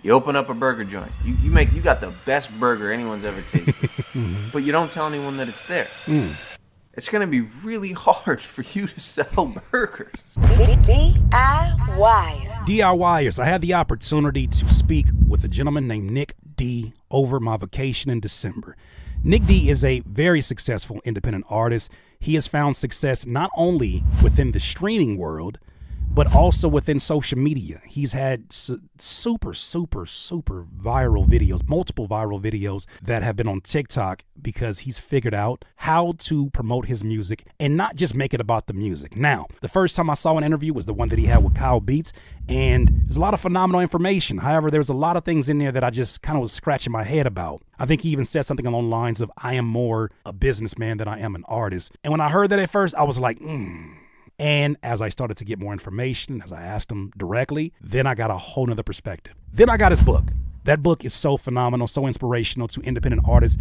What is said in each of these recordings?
You open up a burger joint. You got the best burger anyone's ever tasted. But you don't tell anyone that it's there. It's going to be really hard for you to sell burgers. DIYers, I had the opportunity to speak with a gentleman named Nick D over my vacation in December. Nick D is a very successful independent artist. He has found success not only within the streaming world, but also within social media. He's had super viral videos, multiple viral videos that have been on TikTok because he's figured out how to promote his music and not just make it about the music. Now, the first time I saw an interview was the one that he had with Kyle Beats, and there's a lot of phenomenal information. However, there's a lot of things in there that I just kind of was scratching my head about. I think he even said something along the lines of, I am more a businessman than I am an artist. And when I heard that at first, I was like, And as I started to get more information, as I asked him directly, then I got a whole nother perspective. Then I got his book. That book is so phenomenal, so inspirational to independent artists.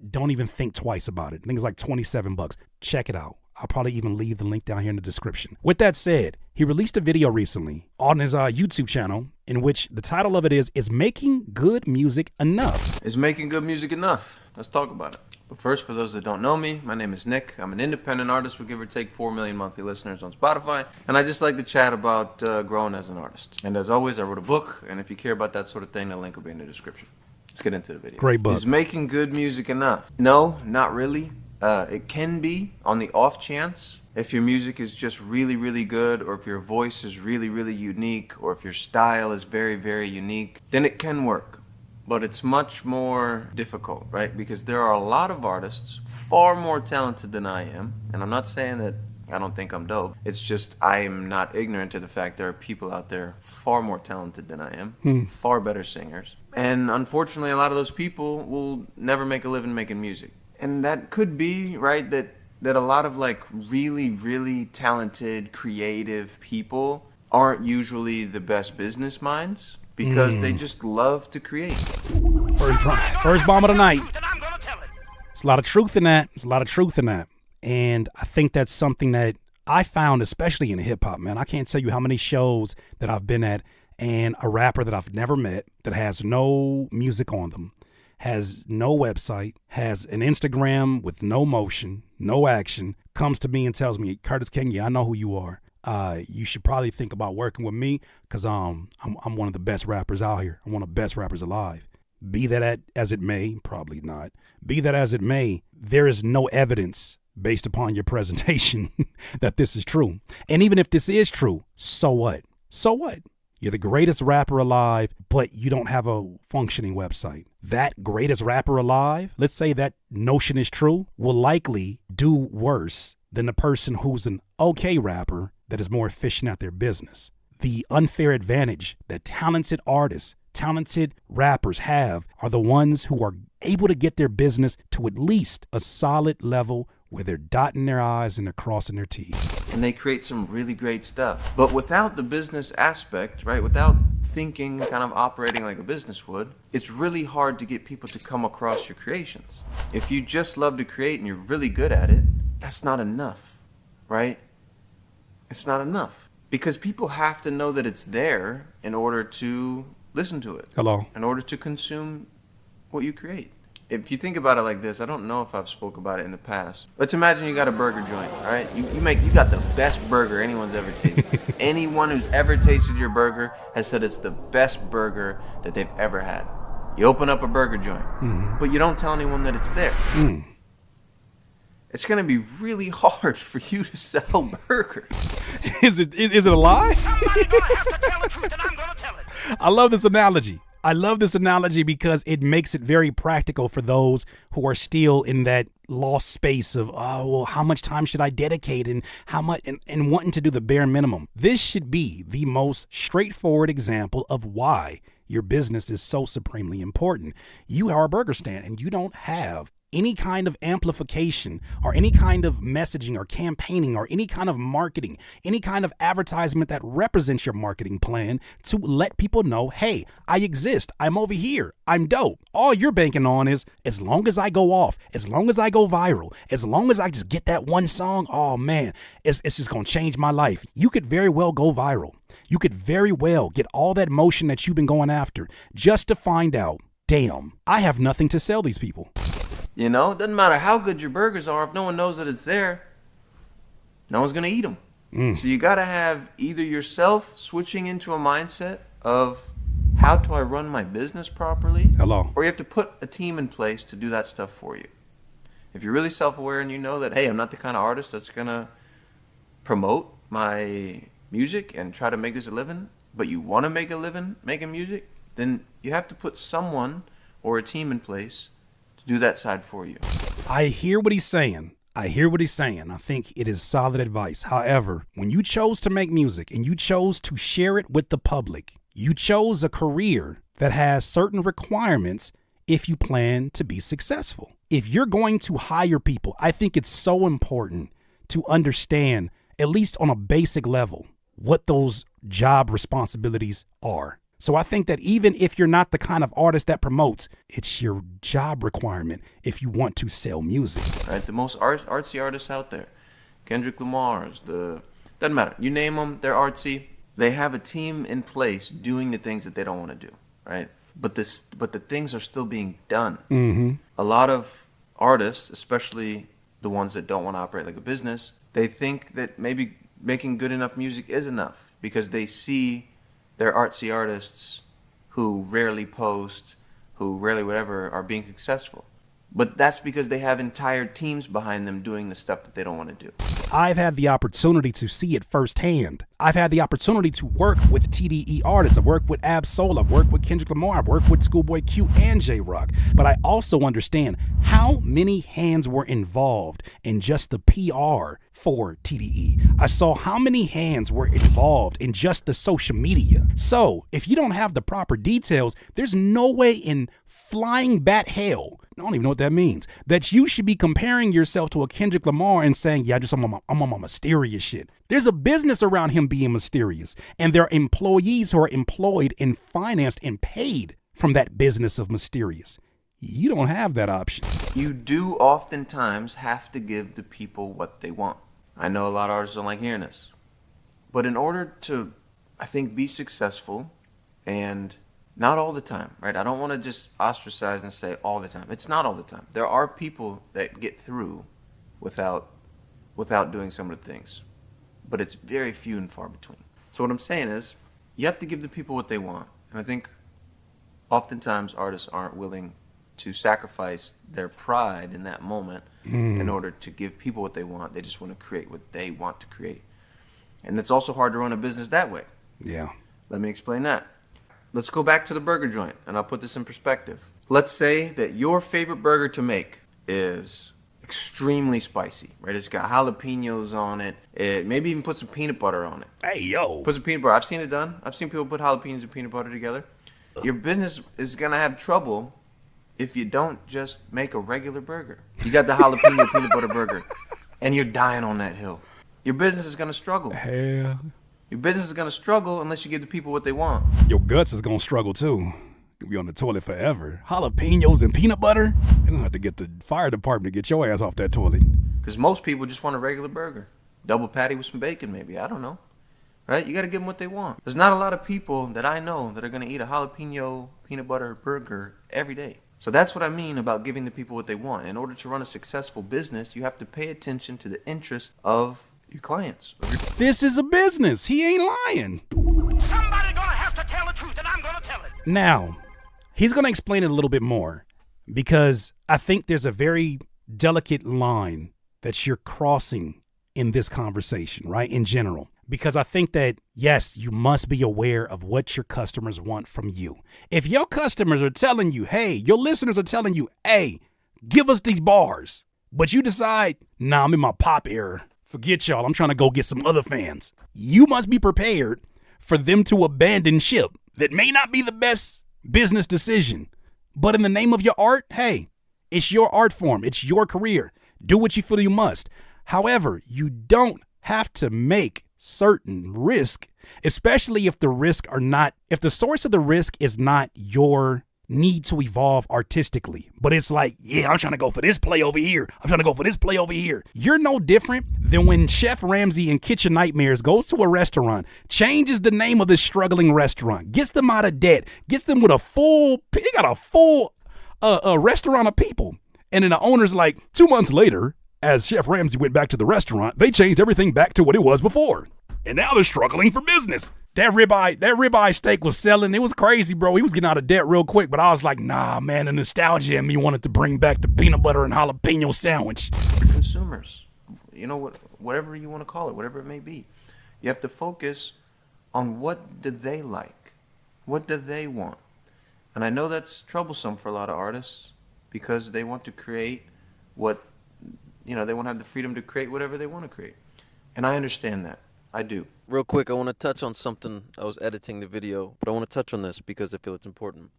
Don't even think twice about it. I think it's like $27. Check it out. I'll probably even leave the link down here in the description. With that said, he released a video recently on his YouTube channel in which the title of it is Making Good Music Enough? Is making good music enough? Let's talk about it. But first, for those that don't know me, my name is Nick. I'm an independent artist with give or take 4 million monthly listeners on Spotify. And I just like to chat about growing as an artist. And as always, I wrote a book. And if you care about that sort of thing, the link will be in the description. Let's get into the video. Great book. Is making good music enough? No, not really. It can be on the off chance. If your music is just really, really good, or if your voice is really, really unique, or if your style is very, very unique, then it can work. But it's much more difficult, right? Because there are a lot of artists far more talented than I am. And I'm not saying that I don't think I'm dope. It's just I am not ignorant to the fact there are people out there far more talented than I am, far better singers. And unfortunately, a lot of those people will never make a living making music. And that could be, right, that a lot of like really, really talented, creative people aren't usually the best business minds. Because they just love to create. First bomb of the night. There's a lot of truth in that. And I think that's something that I found, especially in hip hop, man. I can't tell you how many shows that I've been at, and a rapper that I've never met that has no music on them, has no website, has an Instagram with no motion, no action, comes to me and tells me, Curtis King, I know who you are. You should probably think about working with me because I'm one of the best rappers out here. I'm one of the best rappers alive. Be that as it may, probably not. Be that as it may, there is no evidence based upon your presentation that this is true. And even if this is true, so what? So what? You're the greatest rapper alive, but you don't have a functioning website. That greatest rapper alive, let's say that notion is true, will likely do worse than the person who's an okay rapper that is more efficient at their business. The unfair advantage that talented artists, talented rappers have are the ones who are able to get their business to at least a solid level where they're dotting their I's and they're crossing their T's. And they create some really great stuff. But without the business aspect, right, without thinking, kind of operating like a business would, it's really hard to get people to come across your creations. If you just love to create and you're really good at it, that's not enough, right? It's not enough. Because people have to know that it's there in order to listen to it. Hello. In order to consume what you create. If you think about it like this, I don't know if I've spoke about it in the past. Let's imagine you got a burger joint, right? You got the best burger anyone's ever tasted. Anyone who's ever tasted your burger has said it's the best burger that they've ever had. You open up a burger joint, but you don't tell anyone that it's there. It's going to be really hard for you to sell burgers. Is it a lie? I love this analogy. I love this analogy because it makes it very practical for those who are still in that lost space of, oh, well, how much time should I dedicate and how much and wanting to do the bare minimum. This should be the most straightforward example of why your business is so supremely important. You are a burger stand and you don't have any kind of amplification or any kind of messaging or campaigning or any kind of marketing, any kind of advertisement that represents your marketing plan to let people know, hey, I exist. I'm over here. I'm dope. All you're banking on is as long as I go off, as long as I go viral, as long as I just get that one song, oh man, it's just going to change my life. You could very well go viral. You could very well get all that motion that you've been going after just to find out, damn, I have nothing to sell these people. You know, it doesn't matter how good your burgers are if no one knows that it's there. No one's gonna eat them. So you gotta have either yourself switching into a mindset of how do I run my business properly, Hello. or you have to put a team in place to do that stuff for you. If you're really self-aware and you know that, hey, I'm not the kind of artist that's gonna promote my music and try to make this a living, but you want to make a living making music, then you have to put someone or a team in place to do that side for you. I hear what he's saying. I think it is solid advice. However, when you chose to make music and you chose to share it with the public, you chose a career that has certain requirements if you plan to be successful. If you're going to hire people, I think it's so important to understand, at least on a basic level, what those job responsibilities are. So I think that even if you're not the kind of artist that promotes, it's your job requirement if you want to sell music. Right, the most artsy artists out there, Kendrick Lamar's, doesn't matter. You name them, they're artsy. They have a team in place doing the things that they don't want to do, right? But the things are still being done. Mm-hmm. A lot of artists, especially the ones that don't want to operate like a business, they think that maybe making good enough music is enough because they see their artsy artists who rarely post, who rarely whatever, are being successful. But that's because they have entire teams behind them doing the stuff that they don't want to do. I've had the opportunity to see it firsthand. I've had the opportunity to work with TDE artists. I've worked with Ab-Soul. I've worked with Kendrick Lamar. I've worked with Schoolboy Q and J-Rock. But I also understand how many hands were involved in just the PR for TDE. I saw how many hands were involved in just the social media. So if you don't have the proper details, there's no way in flying bat hell, I don't even know what that means, that you should be comparing yourself to a Kendrick Lamar and saying, yeah, I'm on my mysterious shit. There's a business around him being mysterious, and there are employees who are employed and financed and paid from that business of mysterious. You don't have that option. You do oftentimes have to give the people what they want. I know a lot of artists don't like hearing this. But in order to, I think, be successful, and not all the time, right? I don't want to just ostracize and say all the time. It's not all the time. There are people that get through without doing some of the things. But it's very few and far between. So what I'm saying is, you have to give the people what they want. And I think oftentimes artists aren't willing to sacrifice their pride in that moment in order to give people what they want. They just want to create what they want to create. And it's also hard to run a business that way. Yeah. Let me explain that. Let's go back to the burger joint, and I'll put this in perspective. Let's say that your favorite burger to make is extremely spicy, right? It's got jalapenos on it. Maybe even put some peanut butter on it. Hey, yo. Put some peanut butter. I've seen it done. I've seen people put jalapenos and peanut butter together. Your business is going to have trouble if you don't just make a regular burger. You got the jalapeno peanut butter burger, and you're dying on that hill. Your business is going to struggle. Hell. Your business is going to struggle unless you give the people what they want. Your guts is going to struggle too. You'll be on the toilet forever. Jalapenos and peanut butter? You're going to have to get the fire department to get your ass off that toilet. Because most people just want a regular burger. Double patty with some bacon maybe. I don't know. Right? You got to give them what they want. There's not a lot of people that I know that are going to eat a jalapeno peanut butter burger every day. So that's what I mean about giving the people what they want. In order to run a successful business, you have to pay attention to the interest of your clients. This is a business. He ain't lying. Somebody gonna have to tell the truth, and I'm gonna tell it. Now, he's going to explain it a little bit more because I think there's a very delicate line that you're crossing in this conversation, right? In general. Because I think that, yes, you must be aware of what your customers want from you. If your customers are telling you, hey, your listeners are telling you, hey, give us these bars, but you decide, nah, I'm in my pop era. Forget y'all, I'm trying to go get some other fans. You must be prepared for them to abandon ship. That may not be the best business decision, but in the name of your art, hey, it's your art form. It's your career. Do what you feel you must. However, you don't have to make certain risk, especially if the source of the risk is not your need to evolve artistically. But it's like, yeah, I'm trying to go for this play over here. I'm trying to go for this play over here. You're no different than when Chef Ramsay in Kitchen Nightmares goes to a restaurant, changes the name of this struggling restaurant, gets them out of debt, gets them with he got a full restaurant of people. And then the owner's like, 2 months later, as Chef Ramsay went back to the restaurant, they changed everything back to what it was before. And now they're struggling for business. That ribeye steak was selling. It was crazy, bro. He was getting out of debt real quick, but I was like, nah, man, the nostalgia in me wanted to bring back the peanut butter and jalapeno sandwich. Consumers, whatever you want to call it, whatever it may be. You have to focus on what do they like? What do they want? And I know that's troublesome for a lot of artists because they want to create they want to have the freedom to create whatever they want to create. And I understand that. I do. Real quick, I want to touch on something. I was editing the video, but I want to touch on this because I feel it's important.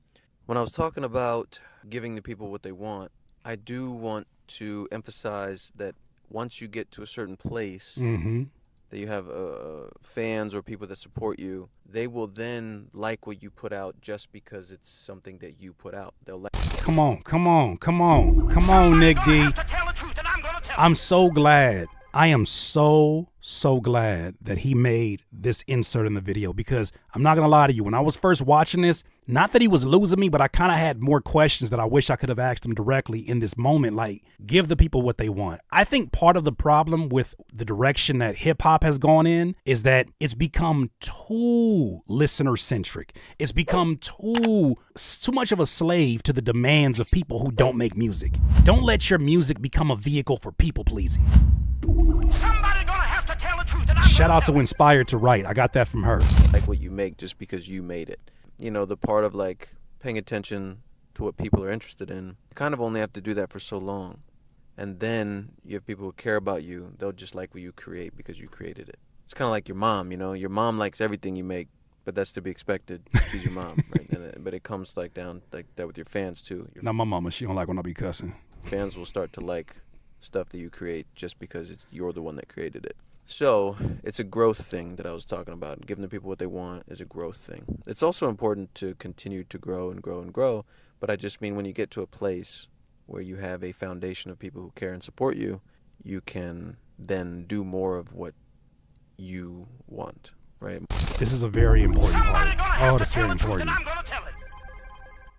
When I was talking about giving the people what they want, I do want to emphasize that once you get to a certain place, that you have fans or people that support you, they will then like what you put out just because it's something that you put out. They'll like. Come on, Nick D. I'm so glad. I am so glad that he made this insert in the video because I'm not going to lie to you. When I was first watching this, not that he was losing me, but I kind of had more questions that I wish I could have asked him directly in this moment. Like, give the people what they want. I think part of the problem with the direction that hip hop has gone in is that it's become too listener centric. It's become too much of a slave to the demands of people who don't make music. Don't let your music become a vehicle for people pleasing. Somebody gonna have to tell the truth. Shout out to Inspired to Write. I got that from her. Like what you make just because you made it. The part of like paying attention to what people are interested in, you kind of only have to do that for so long. And then you have people who care about you. They'll just like what you create because you created it. It's kind of like your mom, Your mom likes everything you make, but that's to be expected. She's your mom, right? But it comes like down like that with your fans too. Not my mama. She don't like when I be cussing. Fans will start to like stuff that you create just because you're the one that created it. So it's a growth thing that I was talking about. Giving the people what they want is a growth thing. It's also important to continue to grow and grow and grow, but I just mean when you get to a place where you have a foundation of people who care and support you, you can then do more of what you want, right? This is a very important part. Oh, that's very important.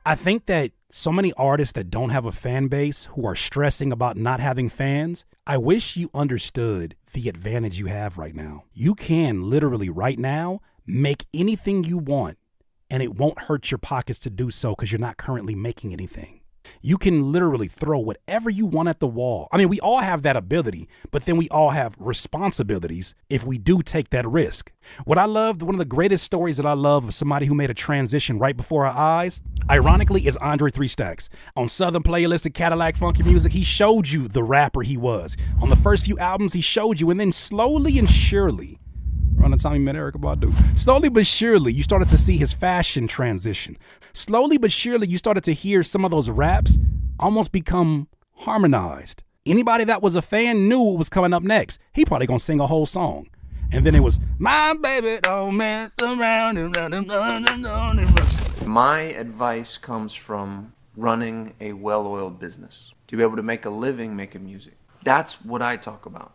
I think that so many artists that don't have a fan base who are stressing about not having fans, I wish you understood the advantage you have right now. You can literally right now make anything you want and it won't hurt your pockets to do so because you're not currently making anything. You can literally throw whatever you want at the wall. I mean, we all have that ability, but then we all have responsibilities if we do take that risk. What I loved, one of the greatest stories that I love of somebody who made a transition right before our eyes, ironically, is Andre 3 Stacks. On Southern Playlist of Cadillac Funky Music, he showed you the rapper he was. On the first few albums, he showed you, and then slowly and surely, around the time he met Erykah Badu, slowly but surely, you started to see his fashion transition. Slowly but surely, you started to hear some of those raps almost become harmonized. Anybody that was a fan knew what was coming up next. He probably gonna sing a whole song. And then it was, my baby don't mess around. My advice comes from running a well-oiled business. To be able to make a living making music. That's what I talk about.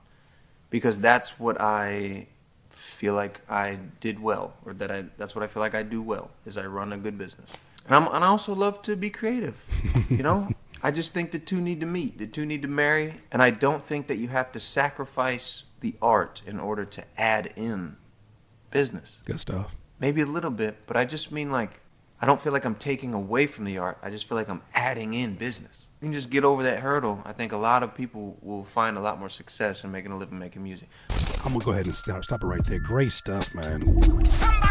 Because that's what I feel like I did well, or that's what I feel like I do well, is I run a good business. And I also love to be creative, I just think the two need to meet, the two need to marry, and I don't think that you have to sacrifice the art in order to add in business. Good stuff. Maybe a little bit, but I just mean like, I don't feel like I'm taking away from the art, I just feel like I'm adding in business. You can just get over that hurdle. I think a lot of people will find a lot more success in making a living making music. I'm gonna go ahead and stop it right there. Great stuff, man.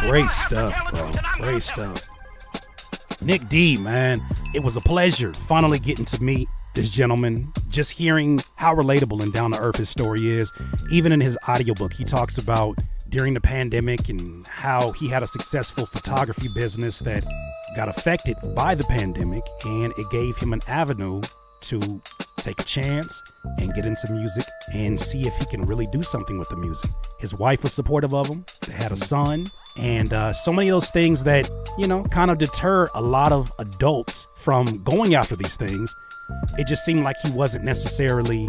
Great stuff, bro. Great stuff. Nick D, man. It was a pleasure finally getting to meet this gentleman. Just hearing how relatable and down to earth his story is. Even in his audiobook, he talks about during the pandemic and how he had a successful photography business that got affected by the pandemic, and it gave him an avenue to take a chance and get into music and see if he can really do something with the music. His wife was supportive of him. They had a son, And so many of those things that, kind of deter a lot of adults from going after these things. It just seemed like he wasn't necessarily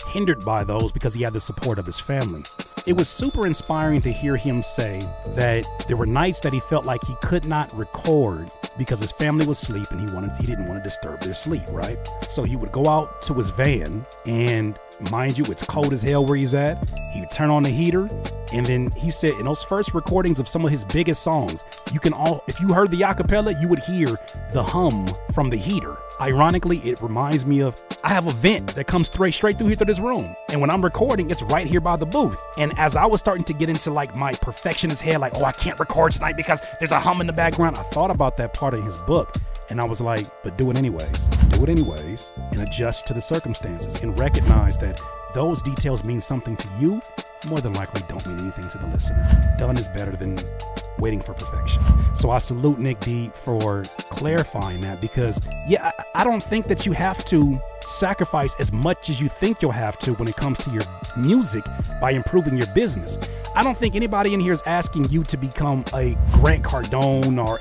hindered by those because he had the support of his family. It was super inspiring to hear him say that there were nights that he felt like he could not record because his family was asleep and he didn't want to disturb their sleep, right? So he would go out to his van, and mind you, it's cold as hell where he's at. He would turn on the heater, and then he said in those first recordings of some of his biggest songs, if you heard the acapella, you would hear the hum from the heater. Ironically, it reminds me of, I have a vent that comes straight through here through this room. And when I'm recording, it's right here by the booth. And as I was starting to get into like my perfectionist head, like, I can't record tonight because there's a hum in the background, I thought about that part of his book. And I was like, but do it anyways. Do it anyways and adjust to the circumstances and recognize that those details mean something to you, more than likely don't mean anything to the listener. Done is better than waiting for perfection. So I salute Nick D for clarifying that, because I don't think that you have to sacrifice as much as you think you'll have to when it comes to your music by improving your business. I don't think anybody in here is asking you to become a Grant Cardone or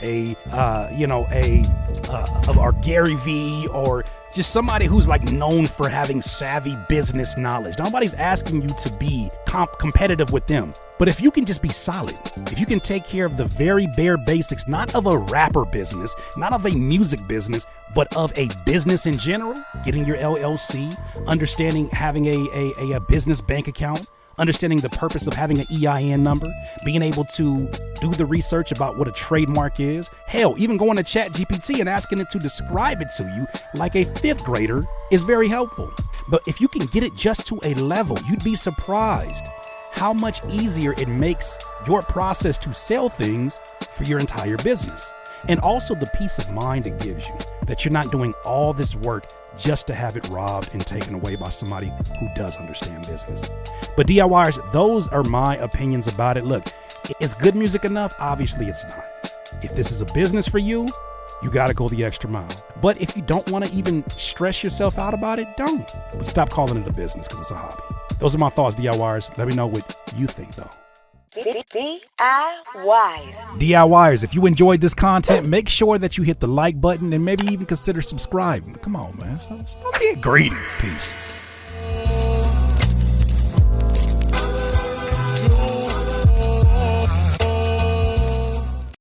or Gary Vee or just somebody who's like known for having savvy business knowledge. Nobody's asking you to be competitive with them. But if you can just be solid, if you can take care of the very bare basics, not of a rapper business, not of a music business, but of a business in general, getting your LLC, understanding having a business bank account, understanding the purpose of having an EIN number, being able to do the research about what a trademark is, hell, even going to ChatGPT and asking it to describe it to you like a fifth grader is very helpful. But if you can get it just to a level, you'd be surprised how much easier it makes your process to sell things for your entire business. And also the peace of mind it gives you that you're not doing all this work just to have it robbed and taken away by somebody who does understand business. But DIYers, those are my opinions about it. Look, is good music enough? Obviously it's not. If this is a business for you, you got to go the extra mile. But if you don't want to even stress yourself out about it, don't. But stop calling it a business because it's a hobby. Those are my thoughts, DIYers. Let me know what you think, though. DIYers, if you enjoyed this content, make sure that you hit the like button and maybe even consider subscribing. Come on, man. Stop being greedy. Peace.